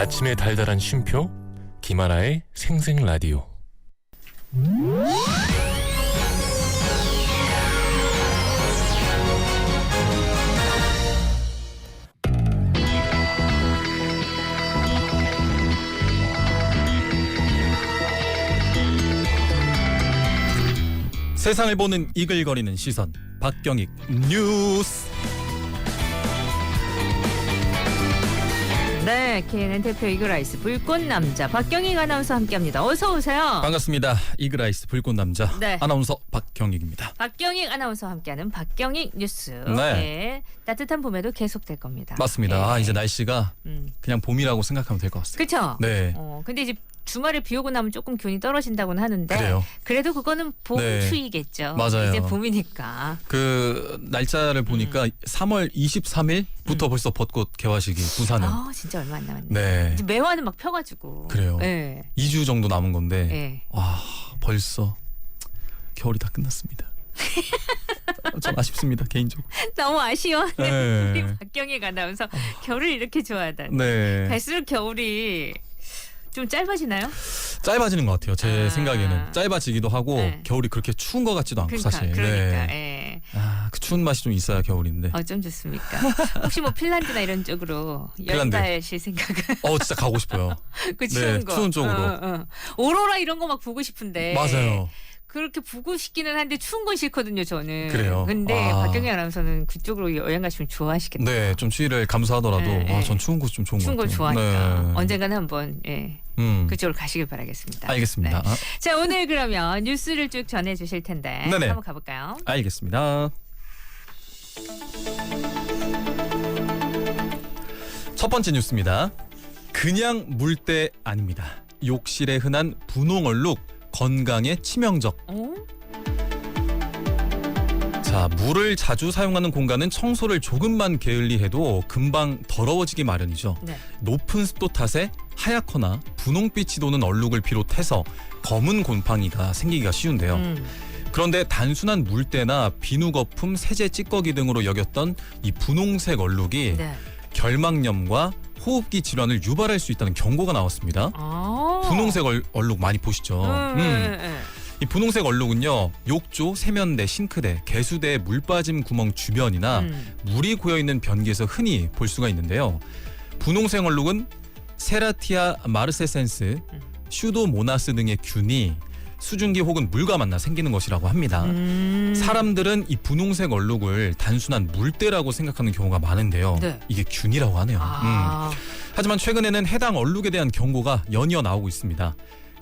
아침의 달달한 쉼표 김하나의 생생라디오. 세상을 보는 이글거리는 시선 박경익 뉴스. 네, KNN 대표 이글아이스 불꽃남자 박경익 아나운서 함께합니다. 어서 오세요. 반갑습니다. 이글아이스 불꽃남자 네. 아나운서 박경익입니다. 박경익 아나운서와 함께하는 박경익 뉴스. 네. 네, 따뜻한 봄에도 계속될 겁니다. 맞습니다. 네. 아, 이제 날씨가 그냥 봄이라고 생각하면 될 것 같습니다. 그렇죠. 네. 근데 이제 주말에 비 오고 나면 조금 기온이 떨어진다고는 하는데 그래요. 그래도 그거는 봄 네. 추위겠죠. 맞아요. 이제 봄이니까. 그 날짜를 보니까 3월 23일부터 벌써 벚꽃 개화식이 부산은. 아, 진짜 얼마 안 남았네. 네. 이제 매화는 막 펴가지고. 그래요. 네. 2주 정도 남은 건데 네. 와, 벌써 겨울이 다 끝났습니다. 좀 아쉽습니다, 개인적으로. 너무 아쉬워. 네. 우리 박경익 아나운서 겨울을 이렇게 좋아하다니. 네. 갈수록 겨울이 좀 짧아지나요? 짧아지는 것 같아요. 제 아. 생각에는 짧아지기도 하고 네. 겨울이 그렇게 추운 것 같지도 않고 사실. 그러니까. 네. 예. 아, 그 추운 맛이 좀 있어야 겨울인데. 어쩜 좋습니까? 혹시 뭐 핀란드나 이런 쪽으로 여행 핀란드. 가실 생각은? 진짜 가고 싶어요. 그 추운 거. 추운 쪽으로. 오로라 이런 거 막 보고 싶은데. 맞아요. 그렇게 보고 싶기는 한데 추운 건 싫거든요, 저는. 그래요? 근데 아. 박경희 아나운서는 그쪽으로 여행 가시면 좋아하시겠다. 네, 좀 추위를 감수하더라도 네, 전 추운 곳이 좀 좋은 것 추운 걸 같아요. 좋아하니까 네. 언젠가는 한번 그쪽으로 가시길 바라겠습니다. 알겠습니다. 네. 자, 오늘 그러면 뉴스를 쭉 전해주실 텐데 네네. 한번 가볼까요? 알겠습니다. 첫 번째 뉴스입니다. 그냥 물때 아닙니다. 욕실에 흔한 분홍 얼룩 건강에 치명적. 자, 물을 자주 사용하는 공간은 청소를 조금만 게을리해도 금방 더러워지기 마련이죠. 네. 높은 습도 탓에 하얗거나 분홍빛이 도는 얼룩을 비롯해서 검은 곰팡이가 생기기가 쉬운데요. 그런데 단순한 물때나 비누 거품, 세제 찌꺼기 등으로 여겼던 이 분홍색 얼룩이 네. 결막염과 호흡기 질환을 유발할 수 있다는 경고가 나왔습니다. 분홍색 얼룩 많이 보시죠. 이 분홍색 얼룩은요, 욕조, 세면대, 싱크대, 개수대의 물 빠짐 구멍 주변이나 물이 고여있는 변기에서 흔히 볼 수가 있는데요. 분홍색 얼룩은 세라티아 마르세센스, 슈도모나스 등의 균이 수증기 혹은 물과 만나 생기는 것이라고 합니다. 사람들은 이 분홍색 얼룩을 단순한 물때라고 생각하는 경우가 많은데요. 네. 이게 균이라고 하네요. 하지만 최근에는 해당 얼룩에 대한 경고가 연이어 나오고 있습니다.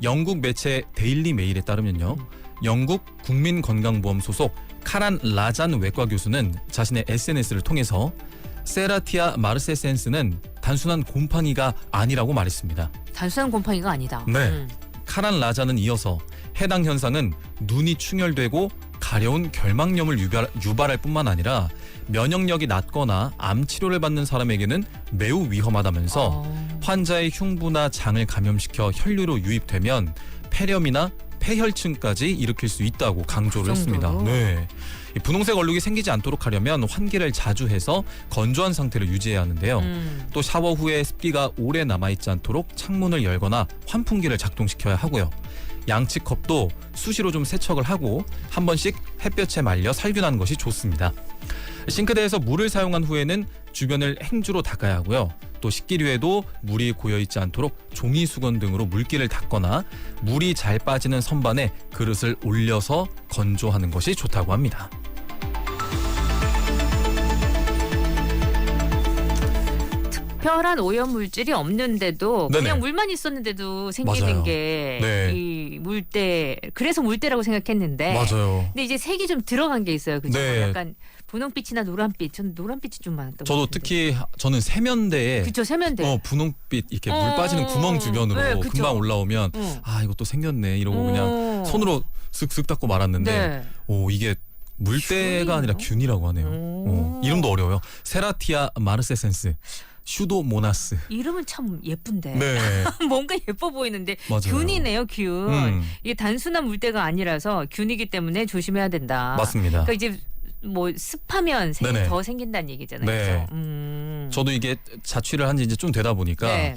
영국 매체 데일리 메일에 따르면요, 영국 국민건강보험 소속 카란 라잔 외과 교수는 자신의 SNS를 통해서 세라티아 마르세센스는 단순한 곰팡이가 아니라고 말했습니다. 단순한 곰팡이가 아니다. 네. 카란 라잔은 이어서 해당 현상은 눈이 충혈되고 가려운 결막염을 유발할 뿐만 아니라 면역력이 낮거나 암 치료를 받는 사람에게는 매우 위험하다면서 환자의 흉부나 장을 감염시켜 혈류로 유입되면 폐렴이나 폐혈증까지 일으킬 수 있다고 강조를 했습니다. 네. 이 분홍색 얼룩이 생기지 않도록 하려면 환기를 자주 해서 건조한 상태를 유지해야 하는데요. 또 샤워 후에 습기가 오래 남아있지 않도록 창문을 열거나 환풍기를 작동시켜야 하고요. 양치컵도 수시로 좀 세척을 하고 한 번씩 햇볕에 말려 살균하는 것이 좋습니다. 싱크대에서 물을 사용한 후에는 주변을 행주로 닦아야 하고요. 또 식기류에도 물이 고여있지 않도록 종이 수건 등으로 물기를 닦거나 물이 잘 빠지는 선반에 그릇을 올려서 건조하는 것이 좋다고 합니다. 특별한 오염 물질이 없는데도 네네. 그냥 물만 있었는데도 생기는 맞아요. 게 네. 이 물때, 그래서 물때라고 생각했는데 맞아요. 근데 이제 색이 좀 들어간 게 있어요. 그죠? 네. 약간 분홍빛이나 노란빛. 저는 노란빛이 좀 많았던 것 저도 같은데. 특히 저는 세면대에 그쵸, 세면대. 분홍빛 이렇게 물 빠지는 구멍 주변으로 네, 그쵸. 금방 올라오면 이거 또 생겼네 이러고 그냥 손으로 슥슥 닦고 말았는데 네. 이게 물때가 아니라 균이라고 하네요. 이름도 어려워요. 세라티아 마르세센스, 슈도모나스. 이름은 참 예쁜데. 네. 뭔가 예뻐 보이는데 맞아요. 균이네요, 균. 음. 이게 단순한 물때가 아니라서 균이기 때문에 조심해야 된다. 맞습니다. 그러니까 이제 뭐 습하면 색이 네네. 더 생긴다는 얘기잖아요. 네. 그래서, 저도 이게 자취를 한 지 이제 좀 되다 보니까 네.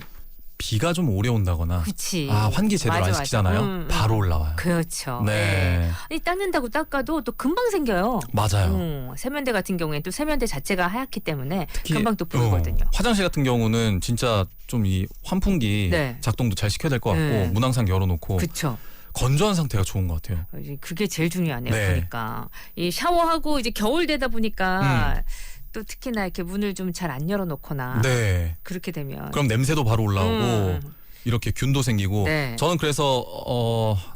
비가 좀 오래 온다거나 그치. 환기 제대로 맞아, 안 맞아. 시키잖아요. 바로 올라와요. 그렇죠. 네. 아니 닦는다고 닦아도 또 금방 생겨요. 맞아요. 세면대 같은 경우에는 또 세면대 자체가 하얗기 때문에 특히, 금방 또 부르거든요. 화장실 같은 경우는 진짜 좀 이 환풍기 네. 작동도 잘 시켜야 될 것 같고 네. 문 항상 열어놓고 그렇죠. 건조한 상태가 좋은 것 같아요. 그게 제일 중요하네요. 네. 그러니까 이 샤워하고 이제 겨울 되다 보니까 또 특히나 이렇게 문을 좀 잘 안 열어놓거나 네. 그렇게 되면 그럼 냄새도 바로 올라오고 음. 이렇게 균도 생기고 네. 저는 그래서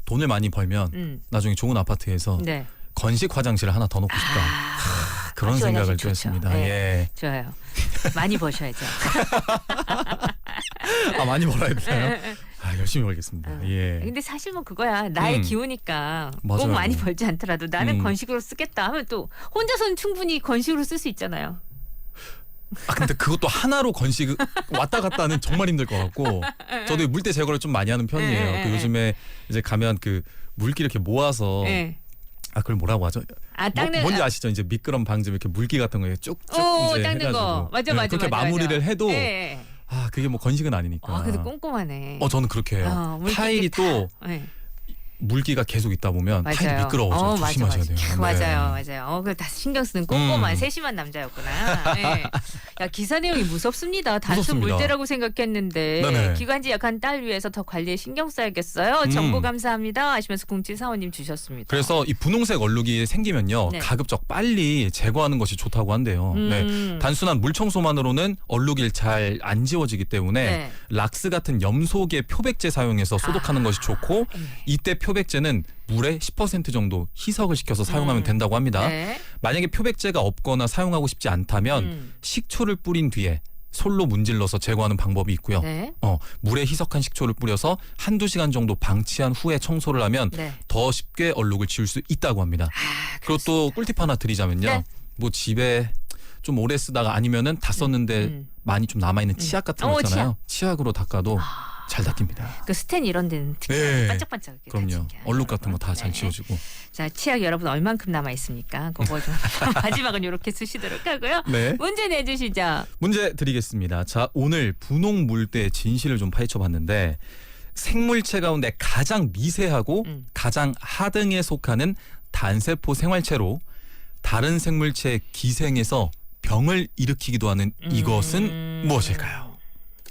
돈을 많이 벌면 나중에 좋은 아파트에서 네. 건식 화장실을 하나 더 놓고 싶다. 그런 건식 생각을 화장실 좀 좋죠. 했습니다. 네. 예. 좋아요. 많이 버셔야죠. 많이 벌어야 되나요? 열심히 벌겠습니다. 예. 근데 사실 뭐 그거야. 나의 기우니까 꼭 맞아요. 많이 벌지 않더라도 나는 음. 건식으로 쓰겠다 하면 또 혼자서는 충분히 건식으로 쓸 수 있잖아요. 근데 그것도 하나로 건식 왔다 갔다 하는 정말 힘들 것 같고 저도 물때 제거를 좀 많이 하는 편이에요. 그 요즘에 이제 가면 그 물기 이렇게 모아서 네. 그걸 뭐라고 하죠? 닦는 뭔지 아시죠? 이제 미끄럼 방지 이렇게 물기 같은 거에 쭉쭉 이제 닦는 해가지고 거. 맞아, 맞아, 그렇게 맞아, 마무리를 맞아. 해도 네. 그게 뭐 건식은 아니니까. 근데 꼼꼼하네. 저는 그렇게 해요. 물기 타일이 다- 또 네. 물기가 계속 있다 보면 맞아요. 타일이 미끄러워져요. 조심하셔야 맞아. 돼요. 맞아요. 그걸 다 신경 쓰는 꼼꼼한 세심한 남자였구나. 네. 야, 기사 내용이 무섭습니다. 단순 무섭습니다. 물때라고 생각했는데 네네. 기관지 약한 딸 위해서 더 관리에 신경 써야겠어요. 정보 감사합니다 하시면서 0745님 주셨습니다. 그래서 이 분홍색 얼룩이 생기면요. 네. 가급적 빨리 제거하는 것이 좋다고 한대요. 네. 단순한 물 청소만으로는 얼룩이 잘 안 지워지기 때문에 네. 락스 같은 염소계 표백제 사용해서 소독하는 것이 좋고 이때 표백제는 물에 10% 정도 희석을 시켜서 사용하면 된다고 합니다. 네. 만약에 표백제가 없거나 사용하고 싶지 않다면 식초를 뿌린 뒤에 솔로 문질러서 제거하는 방법이 있고요. 네. 물에 희석한 식초를 뿌려서 한두 시간 정도 방치한 후에 청소를 하면 네. 더 쉽게 얼룩을 지울 수 있다고 합니다. 그리고 또 꿀팁 하나 드리자면요. 네. 뭐 집에 좀 오래 쓰다가 아니면은 다 썼는데 많이 좀 남아있는 치약 같은 거 있잖아요. 치약으로 닦아도 잘 닦입니다. 그 스텐 이런 데는 특히 네. 반짝반짝 이렇게 그럼요. 닫힌 게 얼룩 같은 거 다 잘 네. 지워지고. 자, 치약 여러분 얼만큼 남아 있습니까? 그거 좀 마지막은 이렇게 쓰시도록 하고요. 네. 문제 내주시죠. 문제 드리겠습니다. 자, 오늘 분홍 물때의 진실을 좀 파헤쳐봤는데 생물체 가운데 가장 미세하고 가장 하등에 속하는 단세포 생활체로 다른 생물체 기생해서 병을 일으키기도 하는 이것은 무엇일까요?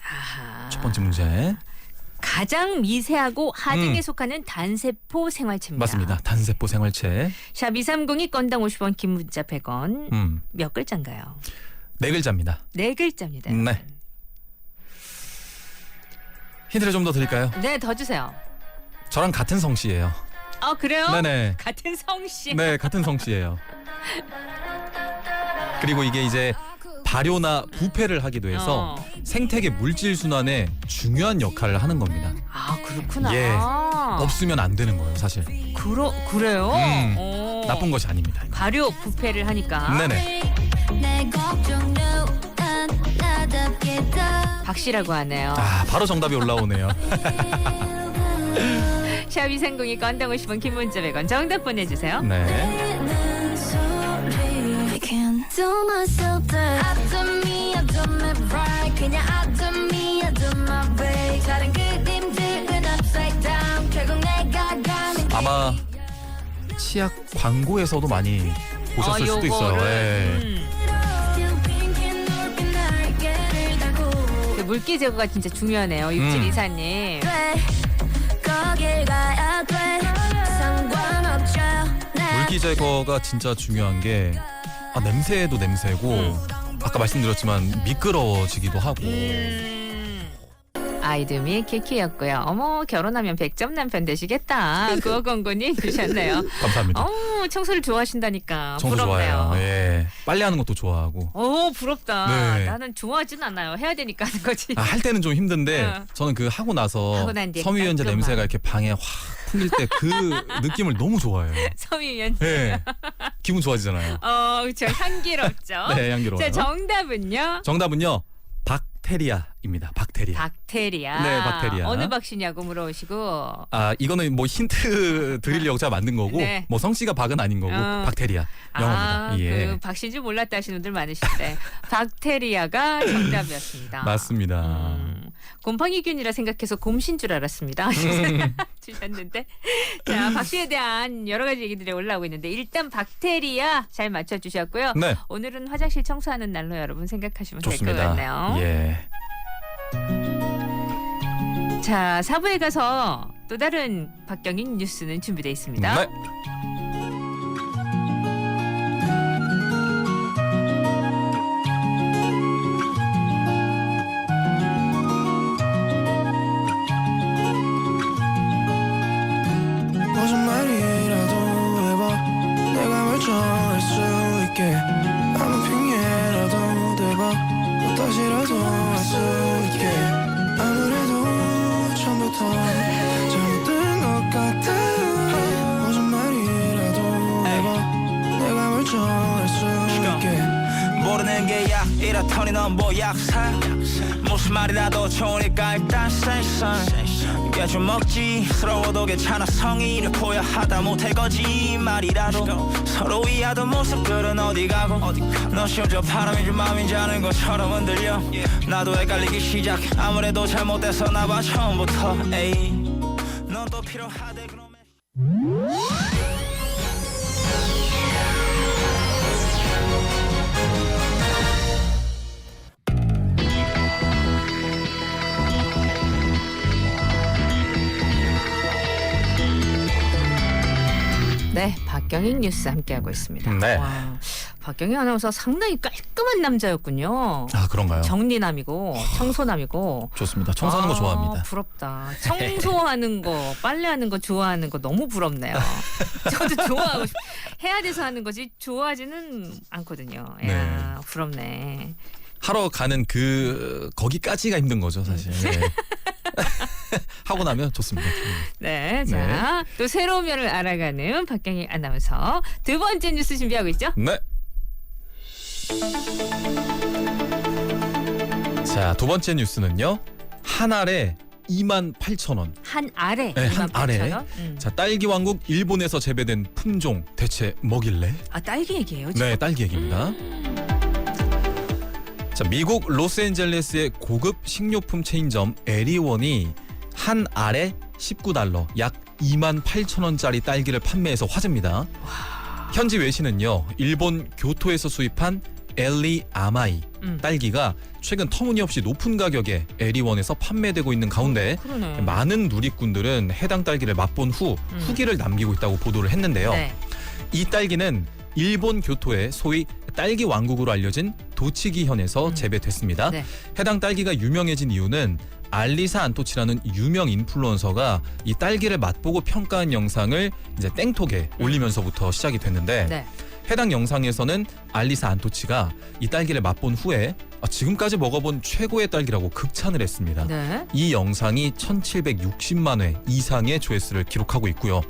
아하. 첫 번째 문제. 가장 미세하고 하등에 속하는 단세포 생활체입니다. 맞습니다. 단세포 생활체. 샵 230이 건당 50원, 긴 문자 100원. 몇 글자인가요? 네 글자입니다. 네 글자입니다. 네. 힌트를 좀 더 드릴까요? 네, 더 주세요. 저랑 같은 성씨예요. 그래요? 네네. 같은 성씨. 네, 같은 성씨예요. 그리고 이게 이제 발효나 부패를 하기도 해서 생태계 물질 순환에 중요한 역할을 하는 겁니다. 그렇구나. 예. 없으면 안 되는 거예요, 사실. 그래요? 나쁜 것이 아닙니다. 발효 부패를 하니까. 네네. 박씨라고 하네요. 바로 정답이 올라오네요. 샵 230이 건당 50원, 긴 문자 100원. 정답 보내주세요. 네. Do myself that I do me, I do me right. 그냥 I do me, I do my way. 다른 그림들은 upside down. 결국 내가 가는 아마 치약 광고에서도 많이 보셨을 수도 있어요. 예. Still thinking 높이 날개를 달고 그 물기 제거가 진짜 중요하네요. 6724님. 돼. 거길 가야 돼. 상관없죠. 내 물기 제거가 진짜 중요한 게 냄새도 냄새고 아까 말씀드렸지만 미끄러워지기도 하고 아이드미 키키였고요. 어머, 결혼하면 100점 남편 되시겠다. 구호공구님 주셨네요. 감사합니다. 청소를 좋아하신다니까. 청소 부럽네요. 좋아해요. 예. 빨래하는 것도 좋아하고. 부럽다. 네. 나는 좋아하진 않아요. 해야 되니까 하는 거지. 할 때는 좀 힘든데 저는 그 하고 나서 하고 난 뒤에 섬유유연제 깔끔한. 냄새가 이렇게 방에 확 풍길 때 그 느낌을 너무 좋아해요. 섬유유연. 예. 기분 좋아지잖아요. 그렇죠. 향기롭죠. 네, 향기로워요. 자, 정답은요? 정답은요. 박테리아입니다. 박테리아. 박테리아. 네, 박테리아. 어느 박씨냐고 물어보시고. 이거는 뭐 힌트 드리려고 제가 만든 거고 네. 뭐 성씨가 박은 아닌 거고 박테리아. 영어입니다. 예. 그 박씨인 줄 몰랐다 하시는 분들 많으신데 박테리아가 정답이었습니다. 맞습니다. 곰팡이균이라 생각해서 곰신 줄 알았습니다. 주셨는데 자 박씨에 대한 여러 가지 얘기들이 올라오고 있는데 일단 박테리아 잘 맞춰주셨고요. 네. 오늘은 화장실 청소하는 날로 여러분 생각하시면 될 것 좋습니다. 같네요. 예. 자 4부에 가서 또 다른 박경인 뉴스는 준비되어 있습니다. 네. 무슨 말이라도 해봐 내가 멀쩡할 수 있게 아무 핑계라도 대봐 또 다시라도 할 수 있게 아무래도 처음부터 잘못된 것 같아 무슨 말이라도 해봐 내가 멀쩡할 수 있게 모르는 게 약이라 터니 넌 뭐약사 무슨 말이라도 좋으니까 일단 say something 이게 좀 먹지스러워도 괜찮아 성의를 보여 하다 못해 거짓말이라도 서로 이해하던 모습들은 어디 가고 너 심지어 바람인지 마음인지 아는 것처럼 흔들려 나도 헷갈리기 시작 아무래도 잘못돼서 나봐 처음부터 에이 넌 또 필요하대 그러면 네, 박경인 뉴스 함께하고 있습니다. 네. 와, 박경인 아나운서 상당히 깔끔한 남자였군요. 아 그런가요? 정리남이고 청소남이고. 좋습니다. 청소하는 거 좋아합니다. 부럽다. 청소하는 거, 빨래하는 거 좋아하는 거 너무 부럽네요. 저도 좋아하고 해야 돼서 하는 거지 좋아하지는 않거든요. 야, 부럽네. 하러 가는 거기까지가 힘든 거죠, 사실. 예. 하고 나면 좋습니다. 네, 자, 또 새로운 면을 알아가는 박경인 아나운서 두 번째 뉴스 준비하고 있죠? 네. 자, 두 번째 뉴스는요. 한 알에 28,000원. 한 알에 네, 한 28,000원? 알에. 자, 딸기 왕국 일본에서 재배된 품종 대체 뭐길래? 아, 딸기 얘기예요, 지금? 네, 딸기 얘기입니다. 자, 미국 로스앤젤레스의 고급 식료품 체인점 에리원이 한 알에 $19, 약 28,000원짜리 딸기를 판매해서 화제입니다. 현지 외신은요, 일본 교토에서 수입한 엘리 아마이 딸기가 최근 터무니없이 높은 가격에 에리원에서 판매되고 있는 가운데 그러네. 많은 누리꾼들은 해당 딸기를 맛본 후 후기를 남기고 있다고 보도를 했는데요. 네. 이 딸기는 일본 교토의 소위 딸기 왕국으로 알려진 도치기현에서 재배됐습니다. 네. 해당 딸기가 유명해진 이유는 알리사 안토치라는 유명 인플루언서가 이 딸기를 맛보고 평가한 영상을 이제 땡톡에 올리면서부터 시작이 됐는데 네. 해당 영상에서는 알리사 안토치가 이 딸기를 맛본 후에 지금까지 먹어본 최고의 딸기라고 극찬을 했습니다. 네. 이 영상이 1760만 회 이상의 조회수를 기록하고 있고요.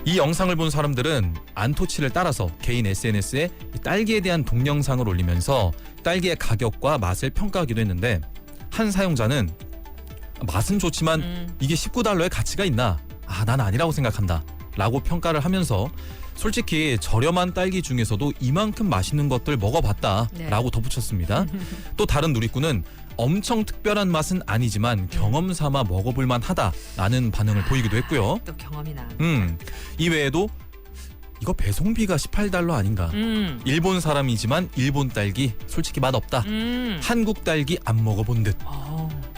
이 영상을 본 사람들은 안토치를 따라서 개인 SNS에 딸기에 대한 동영상을 올리면서 딸기의 가격과 맛을 평가하기도 했는데 한 사용자는 맛은 좋지만 이게 $19의 가치가 있나? 난 아니라고 생각한다 라고 평가를 하면서 솔직히 저렴한 딸기 중에서도 이만큼 맛있는 것들 먹어봤다 라고 덧붙였습니다. 또 다른 누리꾼은 엄청 특별한 맛은 아니지만 경험 삼아 먹어볼만 하다라는 반응을 보이기도 했고요. 또 경험이 나네. 이 외에도 이거 배송비가 $18 아닌가? 일본 사람이지만 일본 딸기 솔직히 맛없다. 한국 딸기 안 먹어본 듯.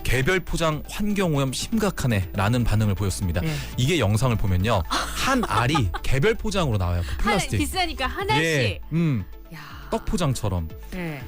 개별 포장 환경오염 심각하네 라는 반응을 보였습니다. 네. 이게 영상을 보면요. 한 알이 개별 포장으로 나와요. 그 플라스틱. 비싸니까 하나씩. 예, 야. 떡 포장처럼. 네.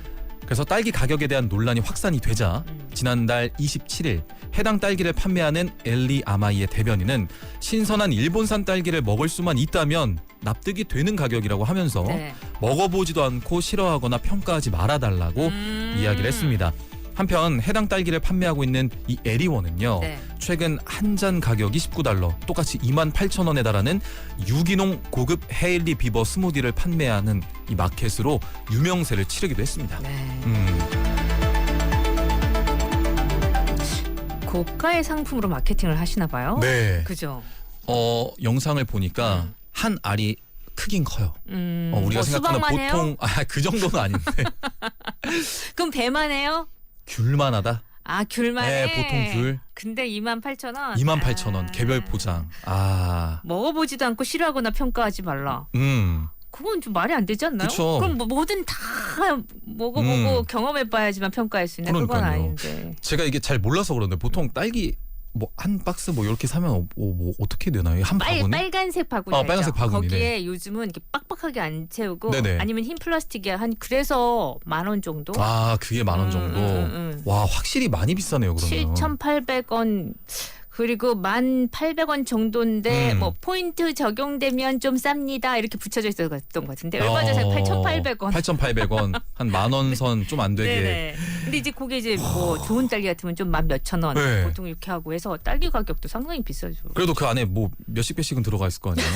그래서 딸기 가격에 대한 논란이 확산이 되자 지난달 27일 해당 딸기를 판매하는 엘리 아마이의 대변인은 신선한 일본산 딸기를 먹을 수만 있다면 납득이 되는 가격이라고 하면서 네. 먹어보지도 않고 싫어하거나 평가하지 말아달라고 이야기를 했습니다. 한편 해당 딸기를 판매하고 있는 이 에리원은요. 네. 최근 한 잔 가격이 $19, 똑같이 28,000원에 달하는 유기농 고급 헤일리 비버 스무디를 판매하는 이 마켓으로 유명세를 치르기도 했습니다. 네. 고가의 상품으로 마케팅을 하시나 봐요. 네. 그죠? 영상을 보니까 한 알이 크긴 커요. 우리가 생각하는 수박만 해요? 보통 그 정도는 아닌데 그럼 배만 해요? 귤만하다. 아 귤만에. 네, 보통 귤. 근데 28,000원. 28,000원 개별 포장. 아. 먹어보지도 않고 싫어하거나 평가하지 말라. 그건 좀 말이 안 되지 않나요? 그쵸. 그럼 뭐든 다 먹어보고 경험해봐야지만 평가할 수 있는 그건 그러니까요. 아닌데. 제가 이게 잘 몰라서 그런데 보통 딸기 뭐 한 박스 뭐 이렇게 사면 뭐 어떻게 되나요? 한 바구니? 빨간색 바구니. 빨간색 바구니네. 거기에 요즘은 이렇게 빡빡하게 안 채우고 네네. 아니면 흰 플라스틱에 한 그래서 10,000원 정도. 아 그게 10,000원 정도. 와 확실히 많이 비싸네요 그러면. 7,800원. 그리고 1,800원 정도인데 뭐 포인트 적용되면 좀 쌉니다 이렇게 붙여져 있었던 것 같은데 얼마 전에 8,800원. 8,800원 한 10,000원 선 좀 안 되게. 네네. 근데 이제 그게 이제 뭐 좋은 딸기 같으면 좀 10,000원 네. 보통 이렇게 하고 해서 딸기 가격도 상당히 비싸죠. 그래도 그 안에 뭐 몇십 개씩은 들어가 있을 거 아니에요.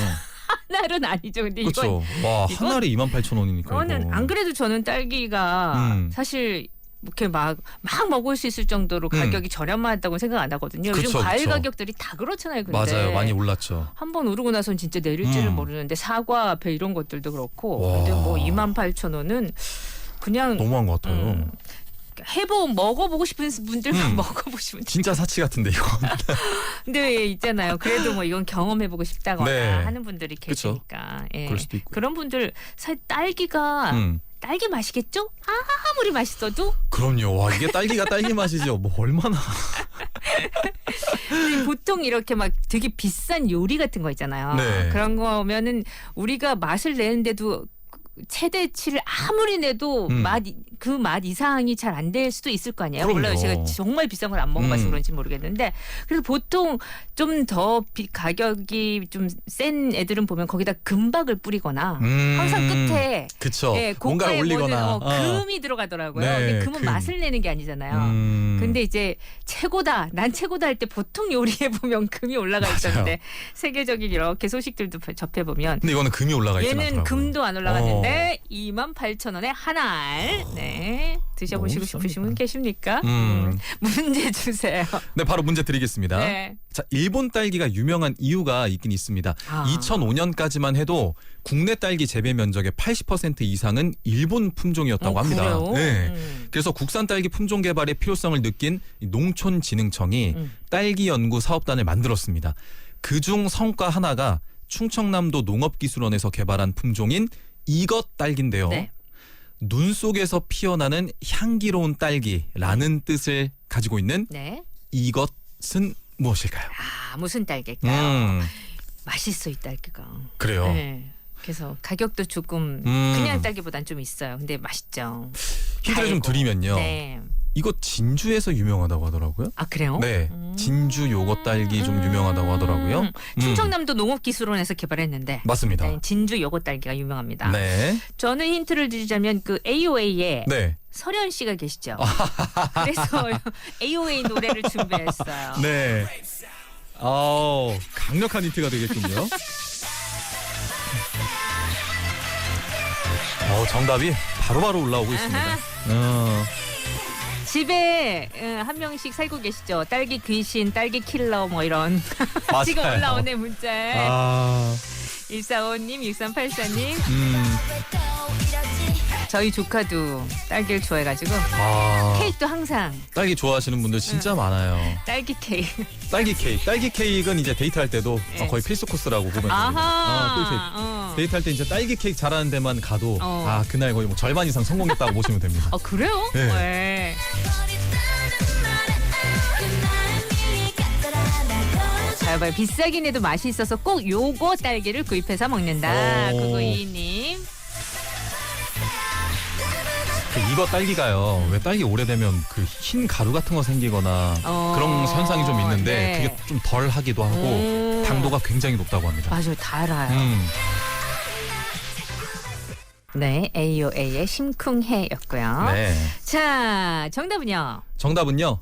하나는 아니죠. 근데 그렇죠. 와 한 이건- 알에 28,000원이니까. 이거는 안 그래도 저는 딸기가 사실 이렇게 막 먹을 수 있을 정도로 가격이 저렴하다고 생각 안 하거든요. 요즘 그쵸, 과일 그쵸. 가격들이 다 그렇잖아요. 근데 맞아요. 많이 올랐죠. 한번 오르고 나선 진짜 내릴지를 모르는데 사과, 배 이런 것들도 그렇고 근데 뭐 28,000원은 그냥 너무한 것 같아요. 먹어보고 싶은 분들만 먹어보시면 진짜 사치 같은데 이거. 근데 왜 있잖아요. 그래도 뭐 이건 경험해보고 싶다거나 네. 하는 분들이 계시니까 예. 그럴 수도 있고요. 그런 분들 사실 딸기가 딸기 맛이겠죠? 아무리 맛있어도 그럼요. 와 이게 딸기가 딸기 맛이죠. 뭐 얼마나. 근데 보통 이렇게 막 되게 비싼 요리 같은 거 있잖아요. 네. 그런 거면은 우리가 맛을 내는데도 최대치를 아무리 내도 그 맛 이상이 잘 안 될 수도 있을 거 아니에요. 그럼요. 몰라요. 제가 정말 비싼 걸 안 먹어봐서 그런지 모르겠는데 그래서 보통 좀 더 가격이 좀 센 애들은 보면 거기다 금박을 뿌리거나 항상 끝에 그쵸. 예, 뭔가 고가의 올리거나. 모든, 금이 들어가더라고요. 네, 근데 금은 금. 맛을 내는 게 아니잖아요. 근데 이제 최고다, 난 최고다 할 때 보통 요리에 보면 금이 올라가 있던데 세계적인 이렇게 소식들도 접해 보면 근데 이거는 금이 올라가 있진 얘는 않더라고요. 금도 안 올라갔는데 28,000원에 한 알. 네. 드셔보시고 너무 싶으신 분 계십니까? 문제 주세요. 네, 바로 문제 드리겠습니다. 네. 자, 일본 딸기가 유명한 이유가 있긴 있습니다. 아. 2005년까지만 해도 국내 딸기 재배 면적의 80% 이상은 일본 품종이었다고 합니다. 그래요? 네. 그래서 국산 딸기 품종 개발의 필요성을 느낀 이 농촌진흥청이 딸기 연구 사업단을 만들었습니다. 그중 성과 하나가 충청남도 농업기술원에서 개발한 품종인 이것 딸기인데요. 네. 눈 속에서 피어나는 향기로운 딸기라는 뜻을 가지고 있는 네. 이것은 무엇일까요? 아, 무슨 딸기일까요? 음, 맛있어 이 딸기가. 그래요. 네. 그래서 가격도 조금 그냥 딸기보단 좀 있어요. 근데 맛있죠. 힌트를 좀 달고. 드리면요. 네. 이거 진주에서 유명하다고 하더라고요. 아 그래요? 네, 진주 요거 딸기 좀 유명하다고 하더라고요. 충청남도 농업기술원에서 개발했는데 맞습니다. 네, 진주 요거 딸기가 유명합니다. 네, 저는 힌트를 드리자면 그 AOA에 네, 설현 씨가 계시죠. 그래서 AOA 노래를 준비했어요. 네. 강력한 힌트가 되겠군요. 정답이 바로바로 올라오고 있습니다. 집에 한 명씩 살고 계시죠. 딸기 귀신, 딸기 킬러 뭐 이런 맞아요. 지금 올라오네 문자에. 145님, 6384님. 저희 조카도 딸기를 좋아해가지고 케이크도 항상 딸기 좋아하시는 분들 진짜 많아요. 딸기 케이크. 딸기 케이크는 이제 데이트할 때도 네. 거의 필수 코스라고 보면 됩니다. 아하. 데이트할 때 이제 딸기 케이크 잘하는 데만 가도 어. 그날 거의 뭐 절반 이상 성공했다고 보시면 됩니다. 그래요? 네. 네. 자, 봐요. 비싸긴 해도 맛이 있어서 꼭 요거 딸기를 구입해서 먹는다. 오. 9922님. 이거 딸기가요. 왜 딸기 오래되면 그 흰 가루 같은 거 생기거나 그런 현상이 좀 있는데 네. 그게 좀 덜 하기도 하고 당도가 굉장히 높다고 합니다. 맞아요. 다 알아요. 네, AOA의 심쿵해였고요. 네. 자, 정답은요. 정답은요.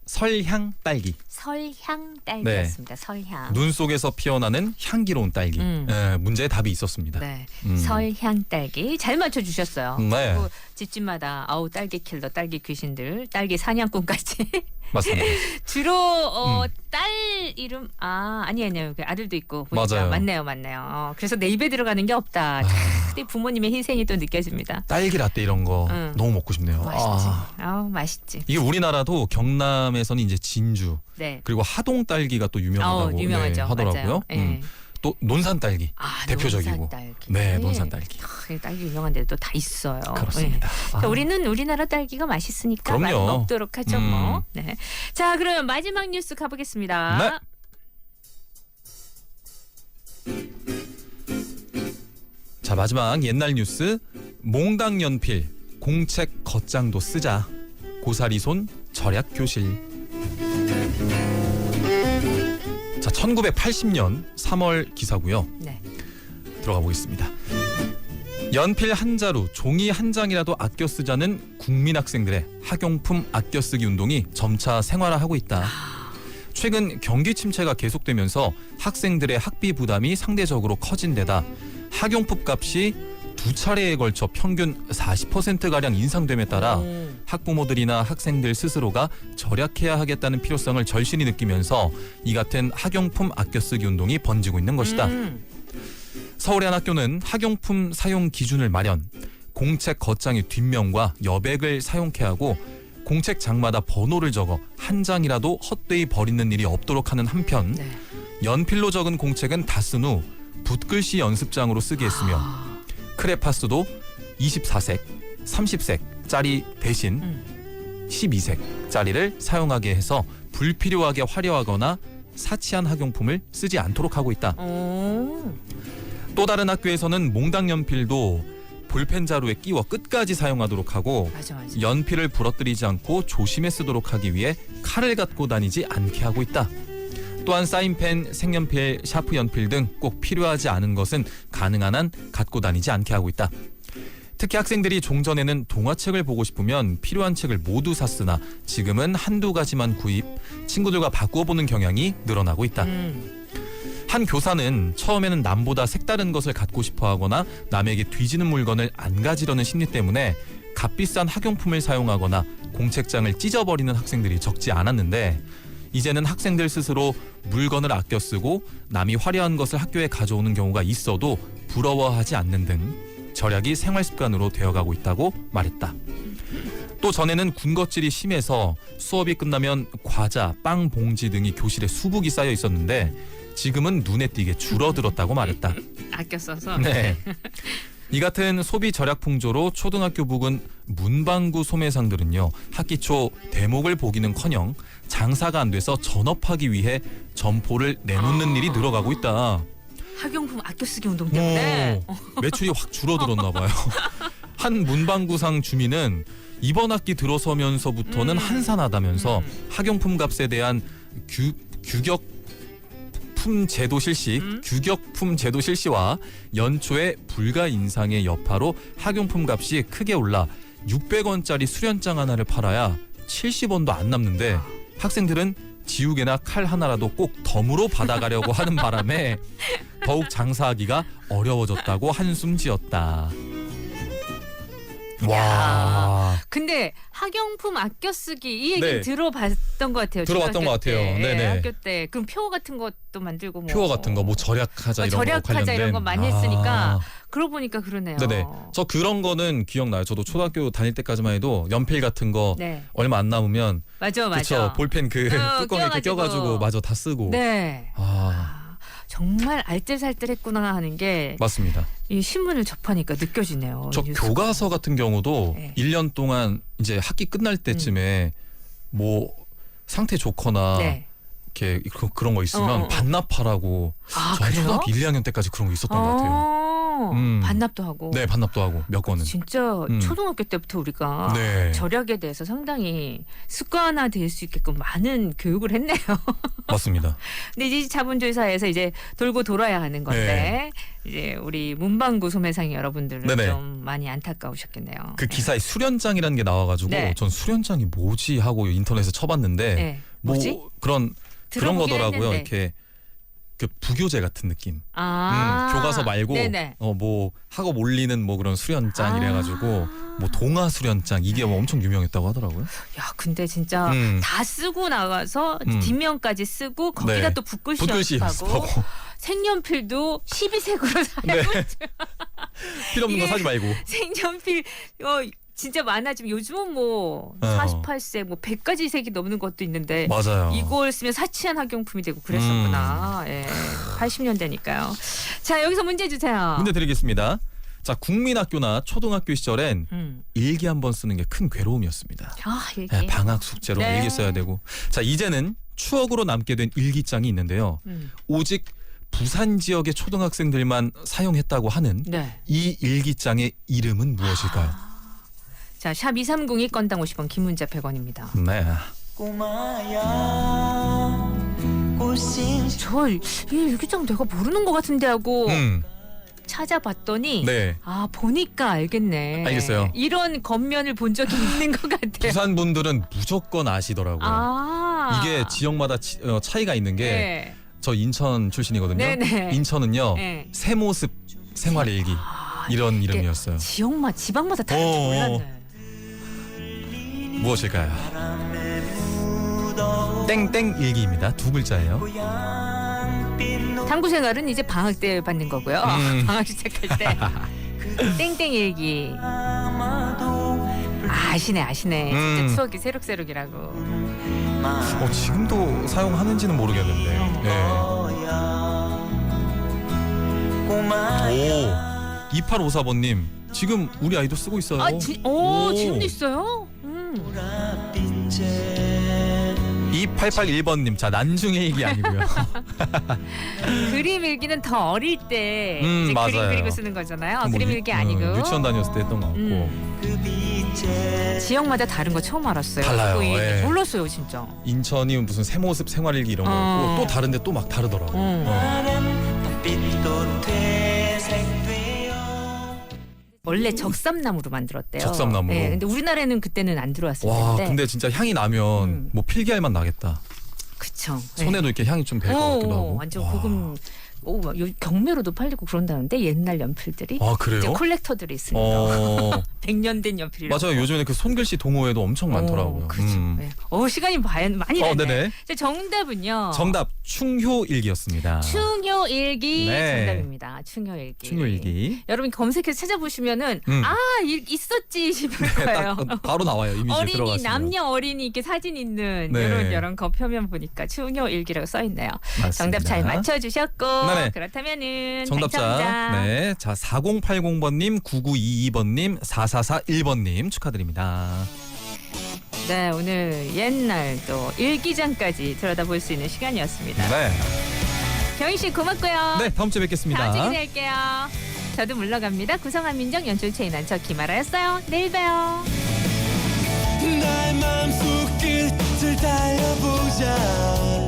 설향 딸기. 설향 딸기였습니다. 설향. 눈 속에서 피어나는 향기로운 딸기. 문제에 답이 있었습니다. 네, 설향 딸기 잘 맞춰주셨어요. 네. 그리고 집집마다 딸기 킬러, 딸기 귀신들, 딸기 사냥꾼까지 맞습니다. 주로 딸 이름 아니에요. 아들도 있고 보니까. 맞아요. 맞네요. 그래서 내 입에 들어가는 게 없다. 근데 부모님의 희생이 또 느껴집니다. 딸기 라떼 이런 거 너무 먹고 싶네요. 맛있지. 맛있지. 이게 우리나라도 경남에서는 이제 진주 네. 그리고 하동 딸기가 또 유명하다고 유명하죠. 하더라고요. 맞아요. 네. 또 논산 딸기 대표적이고. 논산 딸기. 네, 논산 딸기. 딸기 유명한 데도 다 있어요. 그렇습니다. 네. 우리는 우리나라 딸기가 맛있으니까 많이 그럼요. 먹도록 하죠. 뭐. 네. 자, 그럼 마지막 뉴스 가보겠습니다. 네. 자, 마지막 옛날 뉴스. 몽당 연필 공책 겉장도 쓰자. 고사리손 절약 교실. 자, 1980년 3월 기사고요. 네. 들어가 보겠습니다. 연필 한 자루, 종이 한 장이라도 아껴 쓰자는 국민 학생들의 학용품 아껴 쓰기 운동이 점차 생활화하고 있다. 최근 경기 침체가 계속되면서 학생들의 학비 부담이 상대적으로 커진 데다 학용품 값이 두 차례에 걸쳐 평균 40%가량 인상됨에 따라 학부모들이나 학생들 스스로가 절약해야 하겠다는 필요성을 절실히 느끼면서 이 같은 학용품 아껴 쓰기 운동이 번지고 있는 것이다. 서울의 한 학교는 학용품 사용 기준을 마련, 공책 겉장의 뒷면과 여백을 사용케 하고 공책 장마다 번호를 적어 한 장이라도 헛되이 버리는 일이 없도록 하는 한편 연필로 적은 공책은 다 쓴 후 붓글씨 연습장으로 쓰게 했으며 크레파스도 24색, 30색짜리 대신 12색짜리를 사용하게 해서 불필요하게 화려하거나 사치한 학용품을 쓰지 않도록 하고 있다. 또 다른 학교에서는 몽당 연필도 볼펜 자루에 끼워 끝까지 사용하도록 하고 맞아. 연필을 부러뜨리지 않고 조심해 쓰도록 하기 위해 칼을 갖고 다니지 않게 하고 있다. 또한 사인펜, 색연필, 샤프 연필 등 꼭 필요하지 않은 것은 가능한 한 갖고 다니지 않게 하고 있다. 특히 학생들이 종전에는 동화책을 보고 싶으면 필요한 책을 모두 샀으나 지금은 한두 가지만 구입, 친구들과 바꾸어 보는 경향이 늘어나고 있다. 한 교사는 처음에는 남보다 색다른 것을 갖고 싶어 하거나 남에게 뒤지는 물건을 안 가지려는 심리 때문에 값비싼 학용품을 사용하거나 공책장을 찢어버리는 학생들이 적지 않았는데 이제는 학생들 스스로 물건을 아껴 쓰고 남이 화려한 것을 학교에 가져오는 경우가 있어도 부러워하지 않는 등 절약이 생활 습관으로 되어가고 있다고 말했다. 또 전에는 군것질이 심해서 수업이 끝나면 과자, 빵 봉지 등이 교실에 수북이 쌓여 있었는데 지금은 눈에 띄게 줄어들었다고 말했다. 아껴 써서. 네. 이 같은 소비 절약 풍조로 초등학교 부근 문방구 소매상들은요 학기 초 대목을 보기는커녕 장사가 안 돼서 전업하기 위해 점포를 내놓는 일이 늘어가고 있다. 학용품 아껴 쓰기 운동 때문에. 매출이 확 줄어들었나 봐요. 한 문방구상 주민은 이번 학기 들어서면서부터는 한산하다면서 학용품 값에 대한 규격품 제도 실시와 연초에 불가 인상의 여파로 학용품 값이 크게 올라 600원짜리 수련장 하나를 팔아야 70원도 안 남는데 학생들은 지우개나 칼 하나라도 꼭 덤으로 받아가려고 하는 바람에 더욱 장사하기가 어려워졌다고 한숨 지었다. 와. 근데 학용품 아껴 쓰기 이 얘기 네. 들어봤던 것 같아요. 들어봤던 것 같아요. 네네. 학교 때 그럼 표 같은 것도 만들고 뭐 표어 같은 거 뭐 절약하자 이런 거 절약하자 관련된 이런 거 많이 했으니까 그러고 보니까 그러네요. 네네. 저 그런 거는 기억나요. 저도 초등학교 다닐 때까지만 해도 연필 같은 거 네. 얼마 안 남으면 맞아. 그쵸 볼펜 그 뚜껑 이렇게 껴가지고 마저 다 쓰고. 네. 정말 알뜰살뜰했구나 하는 게 맞습니다. 이 신문을 접하니까 느껴지네요. 저 뉴스가. 교과서 같은 경우도 네. 1년 동안 이제 학기 끝날 때쯤에 뭐 상태 좋거나 네. 이렇게 그런 거 있으면 반납하라고. 저 그래요? 초등학교 1, 2학년 때까지 그런 거 있었던 것 같아요. 반납도 하고. 네, 반납도 하고 몇 권은. 진짜 초등학교 때부터 우리가 네. 절약에 대해서 상당히 습관화될 수 있게끔 많은 교육을 했네요. 맞습니다. 근데 이제 자본주의 사회에서 이제 돌고 돌아야 하는 건데 이제 우리 문방구 소매상 여러분들은 네네. 좀 많이 안타까우셨겠네요. 그 기사에 수련장이라는 게 나와가지고 네. 전 수련장이 뭐지 하고 인터넷에 쳐봤는데 네. 뭐 뭐지? 그런 들어보긴 거더라고요. 했는데. 이렇게 그 부교재 같은 느낌. 아. 교과서 말고 네네. 뭐 학업 올리는 뭐 그런 수련장 아. 이래가지고 뭐 동화 수련장 이게 뭐 엄청 유명했다고 하더라고요. 야, 근데 진짜 다 쓰고 나가서 뒷면까지 쓰고 거기다 네. 또 붓글씨 붓글씨 연습하고 연습하고 색연필도 12색으로 사고 네. 필요 없는 거 이게 사지 말고. 색연필 진짜 많아지면 요즘은 뭐 48색 뭐 100가지 색이 넘는 것도 있는데 맞아요. 이걸 쓰면 사치한 학용품이 되고 그랬었구나. 예. 80년대니까요. 자, 여기서 문제 주세요. 문제 드리겠습니다. 자, 국민학교나 초등학교 시절엔 일기 한 번 쓰는 게 큰 괴로움이었습니다. 아, 일기. 네, 방학 숙제로 네. 일기 써야 되고. 자, 이제는 추억으로 남게 된 일기장이 있는데요. 오직 부산 지역의 초등학생들만 사용했다고 하는 네. 이 일기장의 이름은 무엇일까요? 자, 샵 2302 건당 50원, 긴 문자 100원입니다. 네. 저 이 일기장 내가 모르는 것 같은데 하고 찾아봤더니 네. 아, 보니까 알겠네. 알겠어요. 이런 겉면을 본 적이 있는 것 같아요. 부산 분들은 무조건 아시더라고요. 아. 이게 지역마다 차이가 있는 게 저 네. 인천 출신이거든요. 네네. 인천은요. 네. 새 모습 생활일기 이런 이름이었어요. 지방마다 다른지 몰랐네. 무엇일까요? 땡땡 일기입니다. 두 글자예요. 탐구 생활은 이제 방학 때 받는 거고요. 방학 시작할 때 땡땡 일기. 아시네. 진짜 추억이 새록새록이라고. 지금도 사용하는지는 모르겠는데. 네. 오, 2854번님 지금 우리 아이도 쓰고 있어요. 아, 지금도 있어요? 2881번님 자 난중의 일기 아니고요. 그림 일기는 더 어릴 때 이제 맞아요. 그림 그리고 쓰는 거잖아요. 뭐 그림 일기 아니고. 유치원 다녔을 때 했던 것 같고. 지역마다 다른 거 처음 알았어요. 달라요. 그 일기 예. 몰랐어요, 진짜. 인천이 무슨 새 모습 생활일기 이런 거였고 또 다른데 또 막 다르더라고. 원래 적삼나무로 만들었대요. 적삼나무로? 네, 근데 우리나라에는 그때는 안 들어왔을 와 텐데. 근데 진짜 향이 나면 뭐 필기할 맛 나겠다. 그쵸. 손에도 이렇게 향이 좀 배 것 같기도 하고. 완전 와. 고급. 경매로도 팔리고 그런다는데 옛날 연필들이. 아 이제 그래요? 콜렉터들이 있습니다. 100년 된 연필이라고. 맞아요. 요즘에 그 손글씨 동호회도 엄청 많더라고요. 그렇죠. 네. 시간이 많이 났네. 네네. 자, 정답은요. 정답 충효일기였습니다. 충효일기 네. 정답입니다. 충효일기. 충효일기. 여러분 검색해서 찾아보시면은 있었지 싶을 네, 거예요. 딱 바로 나와요. 이미지 어린이 들어가시면. 남녀 어린이 이렇게 사진 있는 네. 이런 거 표면 보니까 충효일기라고 써 있네요. 맞습니다. 정답 잘 맞춰주셨고 네네. 그렇다면은 정답자. 당첨자. 네. 자, 4080번님, 9922번님, 4441번님 축하드립니다. 네, 오늘 옛날 또 일기장까지 들여다볼 수 있는 시간이었습니다. 네. 경희 씨 고맙고요. 네, 다음 주에 뵙겠습니다. 다음 주에 뵐게요. 저도 물러갑니다. 구성한 민정 연출 최인한 저 김아라였어요. 내일 봬요. 나의 맘속 끝을 달려보자